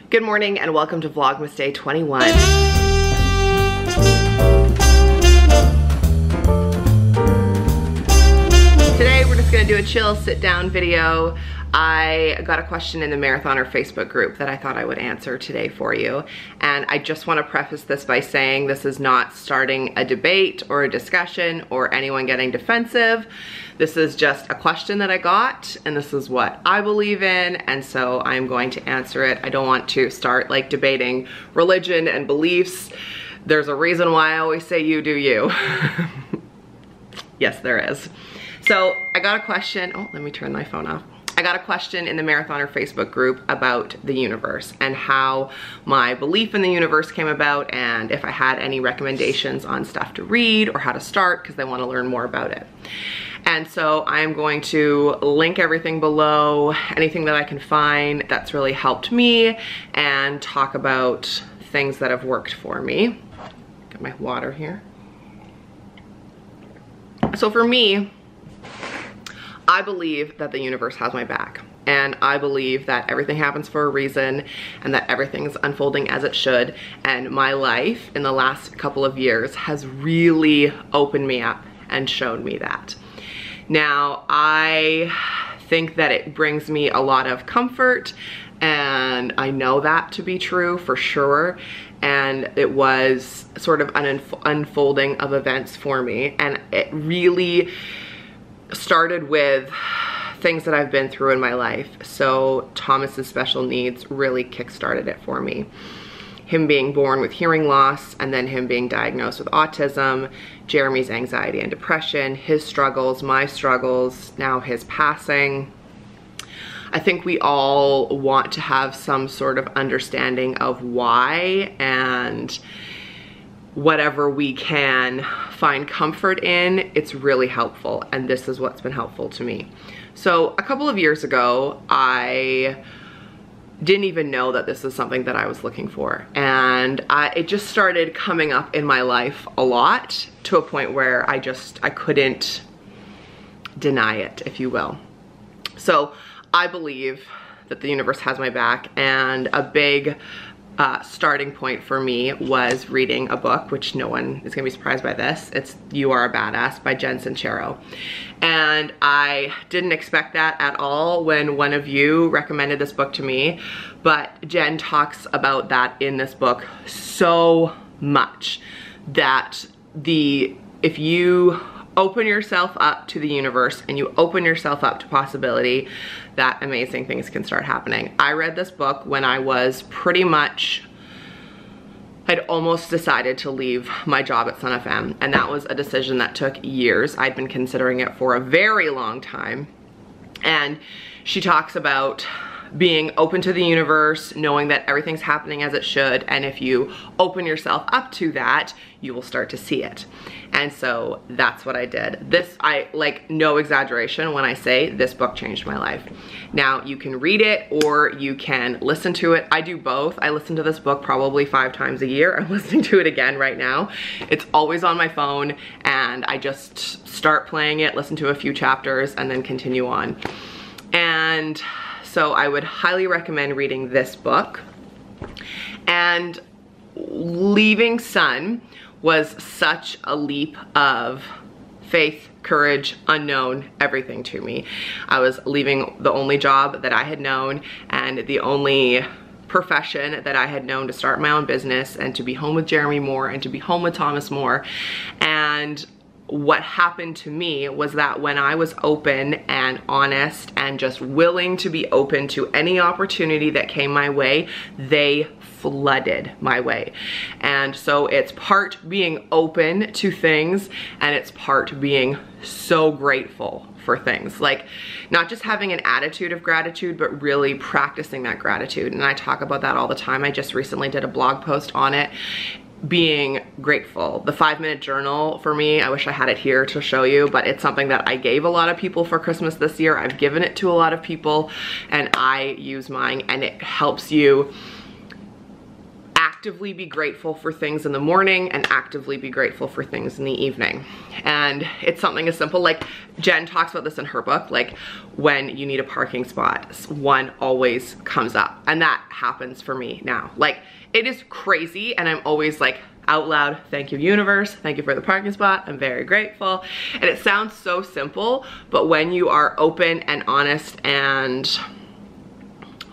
Good morning and welcome to Vlogmas Day 21. Today we're just gonna do a chill sit down video. I got a question in the Mareathoner Facebook group that I thought I would answer today for you. And I just wanna preface this by saying this is not starting a debate or a discussion or anyone getting defensive. This is just a question that I got and this is what I believe in, and so I'm going to answer it. I don't want to start like debating religion and beliefs. There's a reason why I always say you do you. Yes, there is. So I got a question, oh, let me turn my phone off. I got a question in the Mareathoner Facebook group about the universe and how my belief in the universe came about and if I had any recommendations on stuff to read or how to start because they want to learn more about it. And so I'm going to link everything below, anything that I can find that's really helped me, and talk about things that have worked for me. Got my water here. So for me, I believe that the universe has my back, and I believe that everything happens for a reason and that everything is unfolding as it should, and my life in the last couple of years has really opened me up and shown me that. Now, I think that it brings me a lot of comfort, and I know that to be true for sure, and it was sort of an unfolding of events for me, and it really started with things that I've been through in my life. So Thomas's special needs really kickstarted it for me. Him being born with hearing loss and then him being diagnosed with autism, Jeremy's anxiety and depression, his struggles, my struggles, now his passing. I think we all want to have some sort of understanding of why, and whatever we can find comfort in, it's really helpful, and this is what's been helpful to me. So a couple of years ago, I didn't even know that this is something that I was looking for, and it just started coming up in my life a lot, to a point where I couldn't deny it, if you will. So I believe that the universe has my back, and a big starting point for me was reading a book, which no one is gonna be surprised by this. It's You Are a Badass by Jen Sincero. And I didn't expect that at all when one of you recommended this book to me, but Jen talks about that in this book so much, that if you open yourself up to the universe and you open yourself up to possibility, that amazing things can start happening. I read this book when I was I'd almost decided to leave my job at Sun FM, and that was a decision that took years. I'd been considering it for a very long time. And she talks about being open to the universe, knowing that everything's happening as it should, and if you open yourself up to that, you will start to see it. And so that's what I did. No exaggeration when I say this book changed my life. Now, you can read it or you can listen to it. I do both. I listen to this book probably 5 times a year. I'm listening to it again right now. It's always on my phone, and I just start playing it, listen to a few chapters, and then continue on. And so I would highly recommend reading this book. And leaving Sun was such a leap of faith, courage, unknown, everything to me. I was leaving the only job that I had known and the only profession that I had known to start my own business and to be home with Jeremy more and to be home with Thomas more. And what happened to me was that when I was open and honest and just willing to be open to any opportunity that came my way, they flooded my way. And so it's part being open to things, and it's part being so grateful for things. Like, not just having an attitude of gratitude, but really practicing that gratitude. And I talk about that all the time. I just recently did a blog post on it. Being grateful. The 5-minute journal for me, I wish I had it here to show you, but it's something that I gave a lot of people for Christmas this year. I've given it to a lot of people, and I use mine, and it helps you actively be grateful for things in the morning and actively be grateful for things in the evening. And it's something as simple, like Jen talks about this in her book, like when you need a parking spot, one always comes up. And that happens for me now. Like, it is crazy, and I'm always like out loud, thank you universe, thank you for the parking spot, I'm very grateful. And it sounds so simple, but when you are open and honest and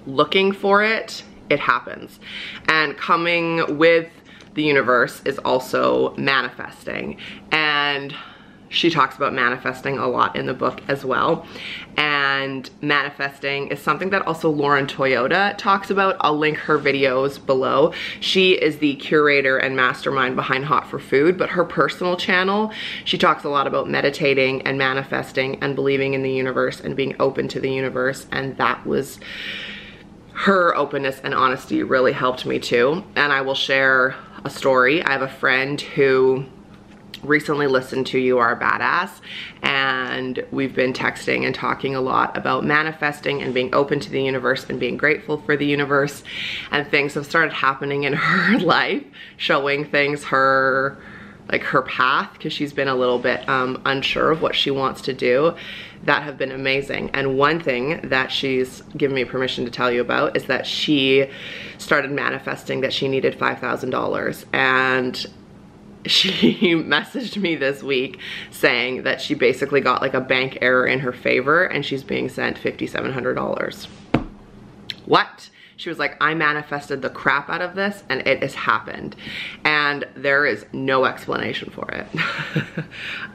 looking for it, it happens. And coming with the universe is also manifesting. And she talks about manifesting a lot in the book as well. And manifesting is something that also Lauren Toyota talks about. I'll link her videos below. She is the curator and mastermind behind Hot for Food, but her personal channel, she talks a lot about meditating and manifesting and believing in the universe and being open to the universe. And that was her openness and honesty really helped me too. And I will share a story. I have a friend who recently listened to You Are a Badass, and we've been texting and talking a lot about manifesting and being open to the universe and being grateful for the universe. And things have started happening in her life, showing things her path, because she's been a little bit unsure of what she wants to do, that have been amazing. And one thing that she's given me permission to tell you about is that she started manifesting that she needed $5,000, and she messaged me this week saying that she basically got like a bank error in her favor and she's being sent $5,700. What? She was like, I manifested the crap out of this and it has happened. And there is no explanation for it.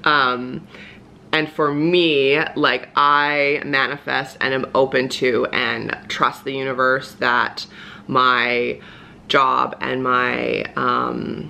And for me, like, I manifest and am open to and trust the universe that my job and my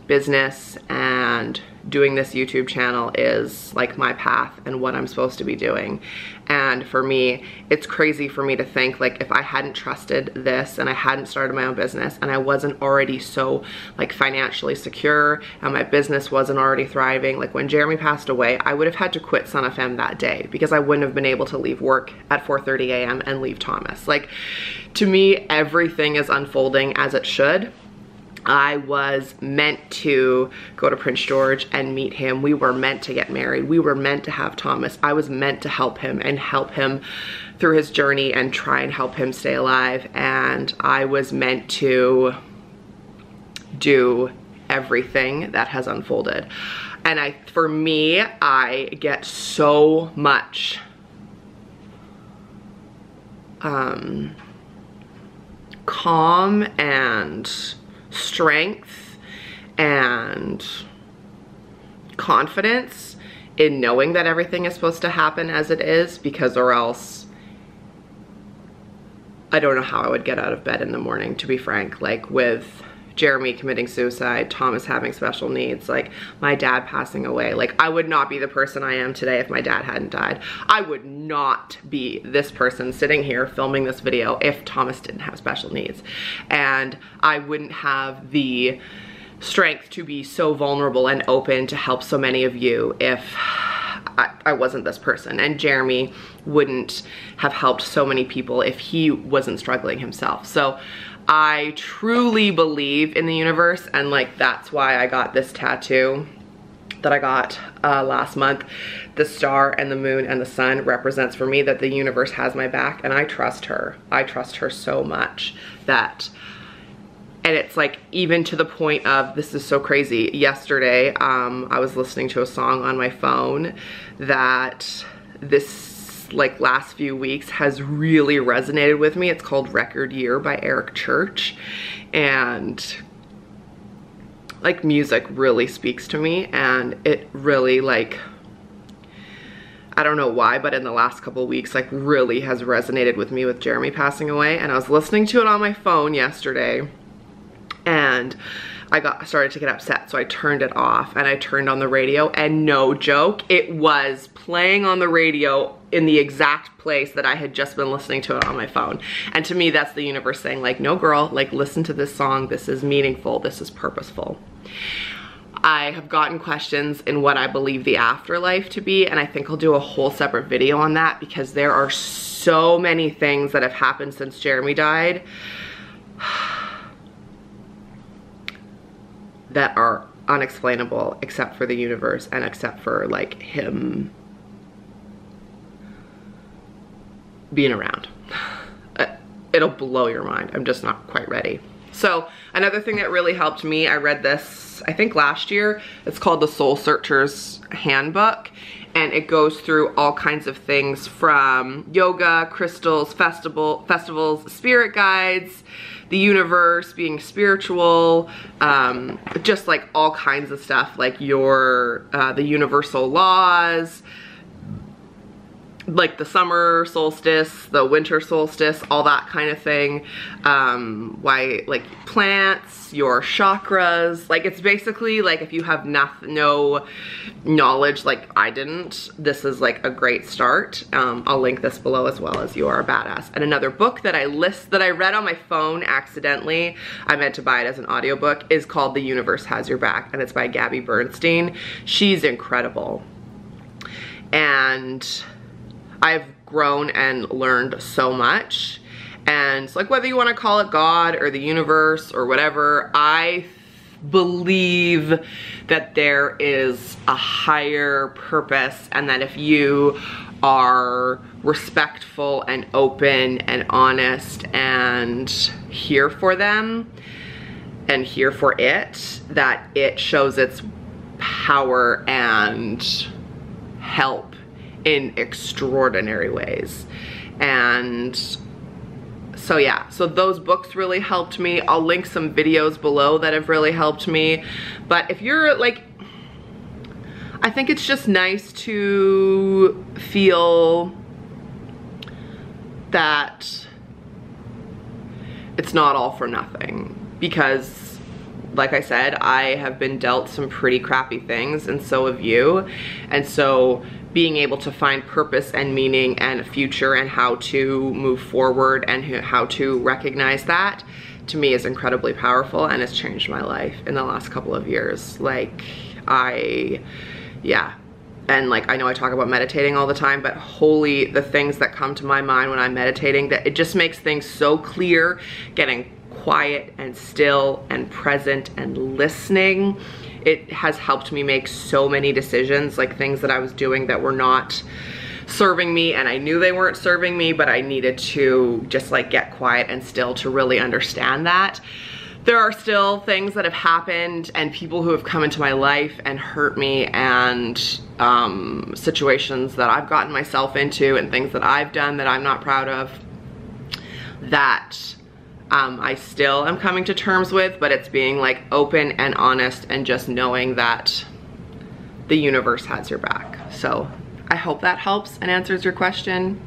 business and doing this YouTube channel is like my path and what I'm supposed to be doing. And for me, it's crazy for me to think, like, if I hadn't trusted this and I hadn't started my own business and I wasn't already so like financially secure and my business wasn't already thriving, like when Jeremy passed away, I would have had to quit Son of Femme that day because I wouldn't have been able to leave work at 4:30 a.m. and leave Thomas. Like, to me, everything is unfolding as it should. I was meant to go to Prince George and meet him. We were meant to get married. We were meant to have Thomas. I was meant to help him and help him through his journey and try and help him stay alive. And I was meant to do everything that has unfolded. And for me, I get so much calm and strength and confidence in knowing that everything is supposed to happen as it is, because or else I don't know how I would get out of bed in the morning, to be frank. Like, with Jeremy committing suicide, Thomas having special needs, like my dad passing away, like I would not be the person I am today if my dad hadn't died. I would not be this person sitting here filming this video if Thomas didn't have special needs. And I wouldn't have the strength to be so vulnerable and open to help so many of you if I wasn't this person. And Jeremy wouldn't have helped so many people if he wasn't struggling himself. So I truly believe in the universe, and like that's why I got this tattoo that I got last month. The star and the moon and the sun represents for me that the universe has my back, and I trust her. I trust her so much that, and it's like even to the point of, this is so crazy. Yesterday, I was listening to a song on my phone that this like last few weeks has really resonated with me. It's called Record Year by Eric Church, and like music really speaks to me, and it really, like, I don't know why, but in the last couple weeks, like, really has resonated with me with Jeremy passing away. And I was listening to it on my phone yesterday, and I started to get upset, so I turned it off and I turned on the radio, and no joke, it was playing on the radio in the exact place that I had just been listening to it on my phone. And to me, that's the universe saying, like, no girl, like, listen to this song. This is meaningful. This is purposeful. I have gotten questions in what I believe the afterlife to be, and I think I'll do a whole separate video on that, because there are so many things that have happened since Jeremy died. that are unexplainable except for the universe and except for like him being around. It'll blow your mind. I'm just not quite ready. So another thing that really helped me, I read this, I think last year, it's called the Soul Searcher's Handbook, and it goes through all kinds of things from yoga, crystals, festivals, spirit guides, the universe, being spiritual, just like all kinds of stuff, like the universal laws, like the summer solstice, the winter solstice, all that kind of thing. Why, like plants, your chakras, like it's basically like if you have no knowledge like I didn't, this is like a great start. I'll link this below as well as You Are a Badass. And another book that I read on my phone accidentally, I meant to buy it as an audiobook, is called The Universe Has Your Back, and it's by Gabby Bernstein. She's incredible. And I've grown and learned so much. And it's like, whether you want to call it God or the universe or whatever, I believe that there is a higher purpose, and that if you are respectful and open and honest and here for them and here for it, that it shows its power and help in extraordinary ways. And so yeah, so those books really helped me. I'll link some videos below that have really helped me. But if you're like, I think it's just nice to feel that it's not all for nothing, because like I said, I have been dealt some pretty crappy things, and so have you. And so being able to find purpose and meaning and a future and how to move forward and how to recognize that, to me, is incredibly powerful, and has changed my life in the last couple of years. Like yeah. And like, I know I talk about meditating all the time, but holy, the things that come to my mind when I'm meditating, that it just makes things so clear. Getting quiet and still and present and listening, it has helped me make so many decisions, like things that I was doing that were not serving me, and I knew they weren't serving me, but I needed to just like get quiet and still to really understand that. There are still things that have happened and people who have come into my life and hurt me, and situations that I've gotten myself into and things that I've done that I'm not proud of, that I still am coming to terms with, but it's being like open and honest and just knowing that the universe has your back. So I hope that helps and answers your question.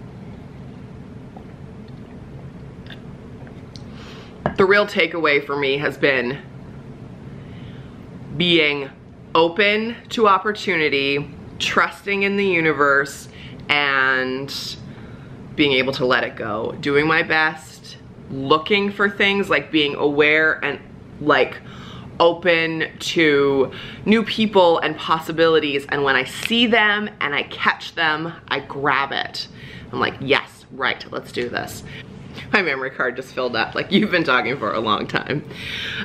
The real takeaway for me has been being open to opportunity, trusting in the universe, and being able to let it go. Doing my best, looking for things, like being aware and like open to new people and possibilities, and when I see them and I catch them, I grab it. I'm like, yes, right, let's do this. My memory card just filled up, like you've been talking for a long time.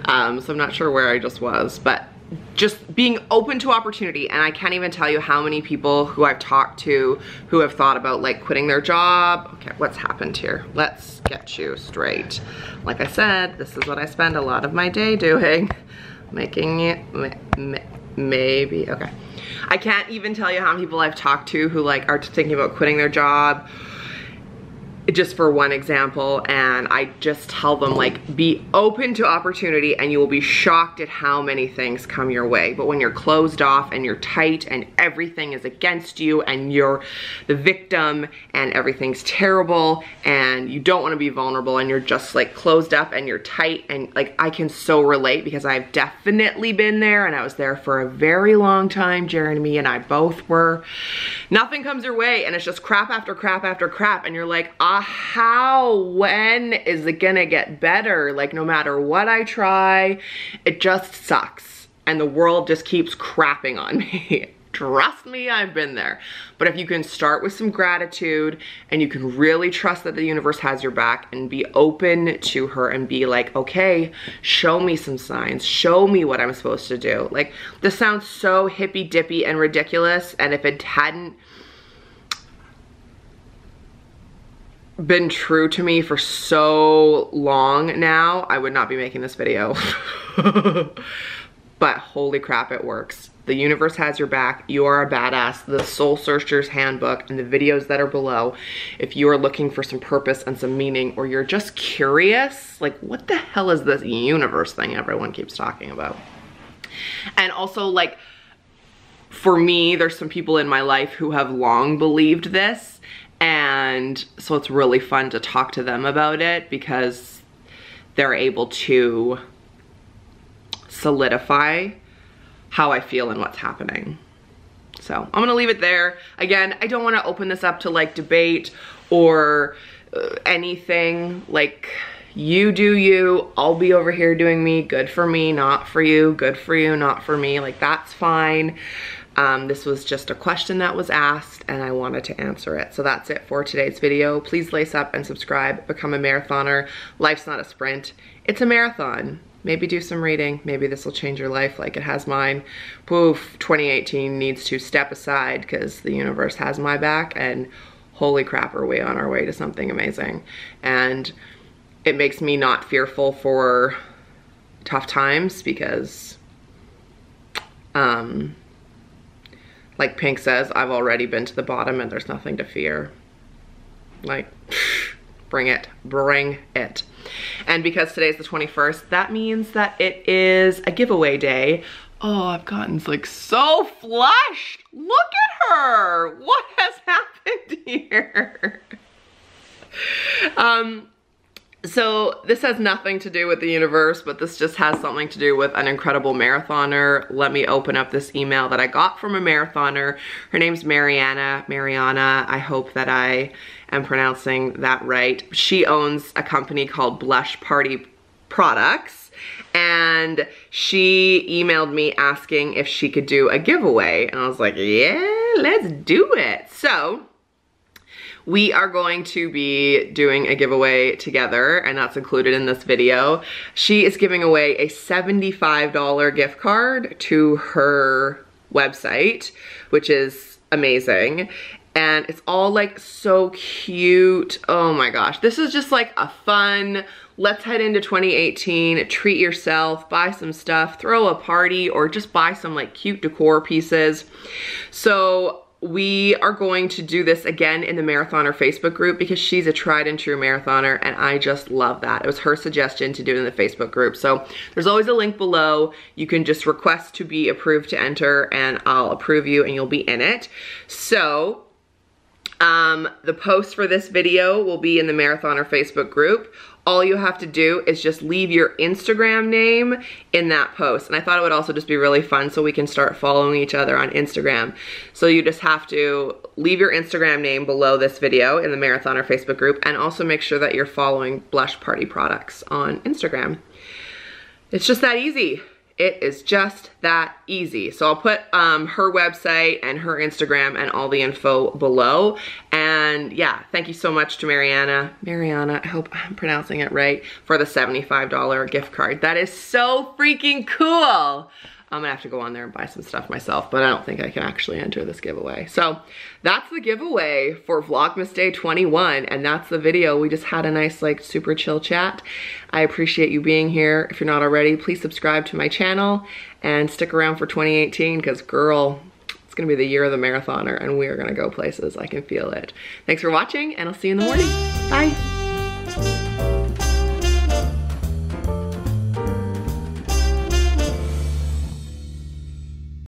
So I'm not sure where I just was, but just being open to opportunity. And I can't even tell you how many people who I've talked to who have thought about like quitting their job. Okay, what's happened here? Let's get you straight. Like I said, this is what I spend a lot of my day doing. Making it, maybe, okay. I can't even tell you how many people I've talked to who like are thinking about quitting their job, just for one example, and I just tell them like, be open to opportunity and you will be shocked at how many things come your way. But when you're closed off and you're tight and everything is against you and you're the victim and everything's terrible and you don't want to be vulnerable and you're just like closed up and you're tight, and like I can so relate because I've definitely been there, and I was there for a very long time. Jeremy and I both were. Nothing comes your way and it's just crap after crap after crap, and you're like, when is it gonna get better? Like no matter what I try, it just sucks and the world just keeps crapping on me. Trust me, I've been there. But if you can start with some gratitude and you can really trust that the universe has your back and be open to her and be like, okay, show me some signs, show me what I'm supposed to do. Like, this sounds so hippy dippy and ridiculous, and if it hadn't been true to me for so long now, I would not be making this video. But holy crap, it works. The universe has your back. You are a badass. The Soul Searcher's Handbook and the videos that are below, if you are looking for some purpose and some meaning, or you're just curious, like, what the hell is this universe thing everyone keeps talking about? And also, like, for me, there's some people in my life who have long believed this, and so it's really fun to talk to them about it because they're able to solidify how I feel and what's happening. So I'm gonna leave it there. Again, I don't want to open this up to like debate or anything. Like, you do you, I'll be over here doing me. Good for me, not for you. Good for you, not for me. Like, that's fine. This was just a question that was asked and I wanted to answer it. So that's it for today's video. Please lace up and subscribe, become a marathoner. Life's not a sprint, it's a marathon. Maybe do some reading. Maybe this will change your life like it has mine. Poof, 2018 needs to step aside because the universe has my back, and holy crap, are we on our way to something amazing. And it makes me not fearful for tough times because, like Pink says, I've already been to the bottom and there's nothing to fear. Like, bring it, bring it. And because today's the 21st, that means that it is a giveaway day. Oh, I've gotten like so flushed. Look at her. What has happened here? So this has nothing to do with the universe, but this just has something to do with an incredible marathoner. Let me open up this email that I got from a marathoner. Her name's Mariana. I hope that I am pronouncing that right. She owns a company called Blush Party Products, and she emailed me asking if she could do a giveaway, and I was like, yeah, let's do it. So we are going to be doing a giveaway together, and that's included in this video. She is giving away a $75 gift card to her website, which is amazing. And it's all like so cute. Oh my gosh. This is just like a fun, let's head into 2018, treat yourself, buy some stuff, throw a party, or just buy some like cute decor pieces. So we are going to do this again in the Mareathoner Facebook group because she's a tried and true marathoner, and I just love that. It was her suggestion to do it in the Facebook group. So there's always a link below. You can just request to be approved to enter and I'll approve you and you'll be in it. So the post for this video will be in the Mareathoner Facebook group. All you have to do is just leave your Instagram name in that post. And I thought it would also just be really fun so we can start following each other on Instagram. So you just have to leave your Instagram name below this video in the Mareathoner Facebook group, and also make sure that you're following Blush Party Products on Instagram. It's just that easy. It is just that easy. So I'll put her website and her Instagram and all the info below. And yeah, thank you so much to Mariana, I hope I'm pronouncing it right, for the $75 gift card. That is so freaking cool. I'm gonna have to go on there and buy some stuff myself, but I don't think I can actually enter this giveaway. So that's the giveaway for Vlogmas Day 21, and that's the video. We just had a nice, like, super chill chat. I appreciate you being here. If you're not already, please subscribe to my channel and stick around for 2018, because girl, it's gonna be the year of the marathoner and we are gonna go places. I can feel it. Thanks for watching, and I'll see you in the morning. Bye.